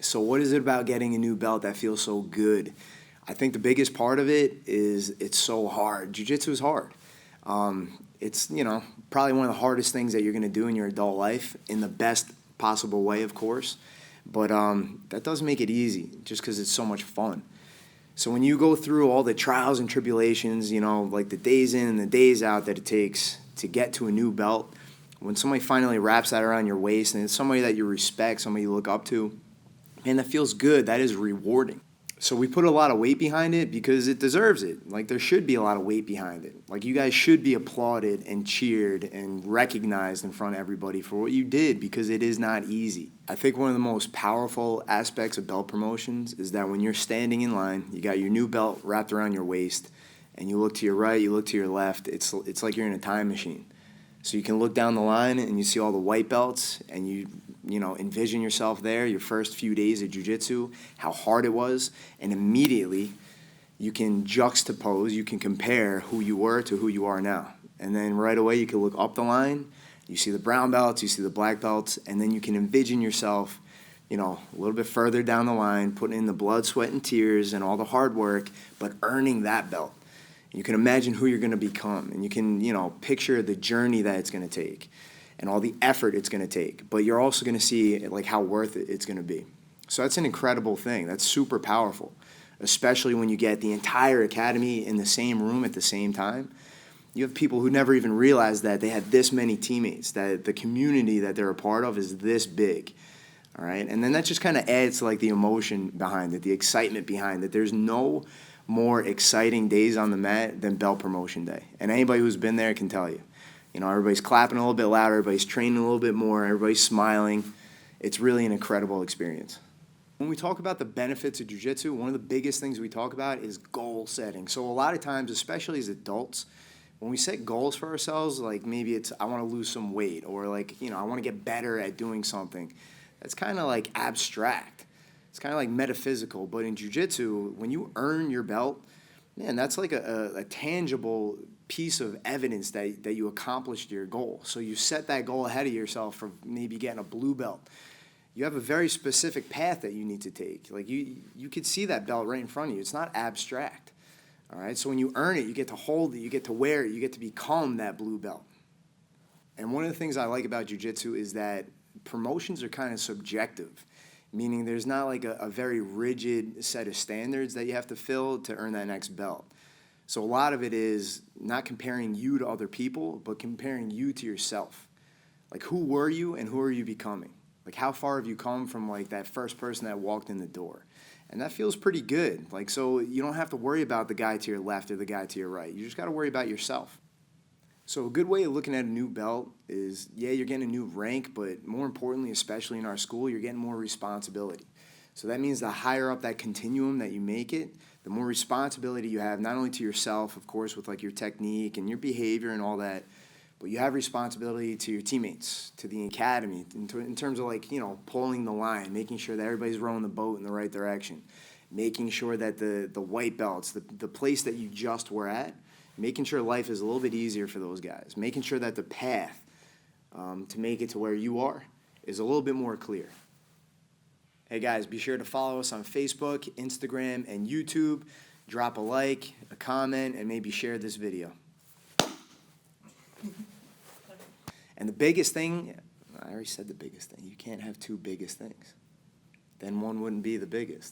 So what is it about getting a new belt that feels so good? I think the biggest part of it is it's so hard. Jiu-jitsu is hard. It's, probably one of the hardest things that you're going to do in your adult life in the best possible way, of course. But that doesn't make it easy just because it's so much fun. So when you go through all the trials and tribulations, like the days in and the days out that it takes to get to a new belt, when somebody finally wraps that around your waist and it's somebody that you respect, somebody you look up to, man, that feels good. That is rewarding. So we put a lot of weight behind it because it deserves it. Like, there should be a lot of weight behind it. Like, you guys should be applauded and cheered and recognized in front of everybody for what you did, because it is not easy. I think one of the most powerful aspects of belt promotions is that when you're standing in line, you got your new belt wrapped around your waist, and you look to your right, you look to your left, it's like you're in a time machine. So you can look down the line and you see all the white belts, and you envision yourself there, your first few days of jiu-jitsu, how hard it was, and immediately you can juxtapose, you can compare who you were to who you are now. And then right away you can look up the line, you see the brown belts, you see the black belts, and then you can envision yourself, a little bit further down the line, putting in the blood, sweat, and tears and all the hard work, but earning that belt. You can imagine who you're going to become, and you can, picture the journey that it's going to take and all the effort it's going to take. But you're also going to see like how worth it it's going to be. So that's an incredible thing. That's super powerful, especially when you get the entire academy in the same room at the same time. You have people who never even realized that they had this many teammates, that the community that they're a part of is this big. All right? And then that just kind of adds to like the emotion behind it, the excitement behind it. There's no more exciting days on the mat than belt promotion day. And anybody who's been there can tell you. Everybody's clapping a little bit louder, everybody's training a little bit more, everybody's smiling. It's really an incredible experience. When we talk about the benefits of jiu-jitsu, one of the biggest things we talk about is goal setting. So a lot of times, especially as adults, when we set goals for ourselves, like maybe it's I want to lose some weight, or like, I want to get better at doing something. That's kind of like abstract. It's kind of like metaphysical. But in jiu-jitsu, when you earn your belt, man, that's like a tangible piece of evidence that you accomplished your goal. So you set that goal ahead of yourself for maybe getting a blue belt. You have a very specific path that you need to take. Like you could see that belt right in front of you. It's not abstract. All right. So when you earn it, you get to hold it, you get to wear it, you get to become that blue belt. And one of the things I like about jiu-jitsu is that promotions are kind of subjective, meaning there's not like a very rigid set of standards that you have to fill to earn that next belt. So a lot of it is not comparing you to other people, but comparing you to yourself. Like, who were you and who are you becoming? Like, how far have you come from like that first person that walked in the door? And that feels pretty good. Like, so you don't have to worry about the guy to your left or the guy to your right. You just got to worry about yourself. So a good way of looking at a new belt is, yeah, you're getting a new rank, but more importantly, especially in our school, you're getting more responsibility. So that means the higher up that continuum that you make it, the more responsibility you have, not only to yourself, of course, with like your technique and your behavior and all that, but you have responsibility to your teammates, to the academy, in terms of like, pulling the line, making sure that everybody's rowing the boat in the right direction, making sure that the white belts, the place that you just were at, making sure life is a little bit easier for those guys, making sure that the path to make it to where you are is a little bit more clear. Hey guys, be sure to follow us on Facebook, Instagram, and YouTube. Drop a like, a comment, and maybe share this video. And the biggest thing, I already said the biggest thing, you can't have two biggest things. Then one wouldn't be the biggest.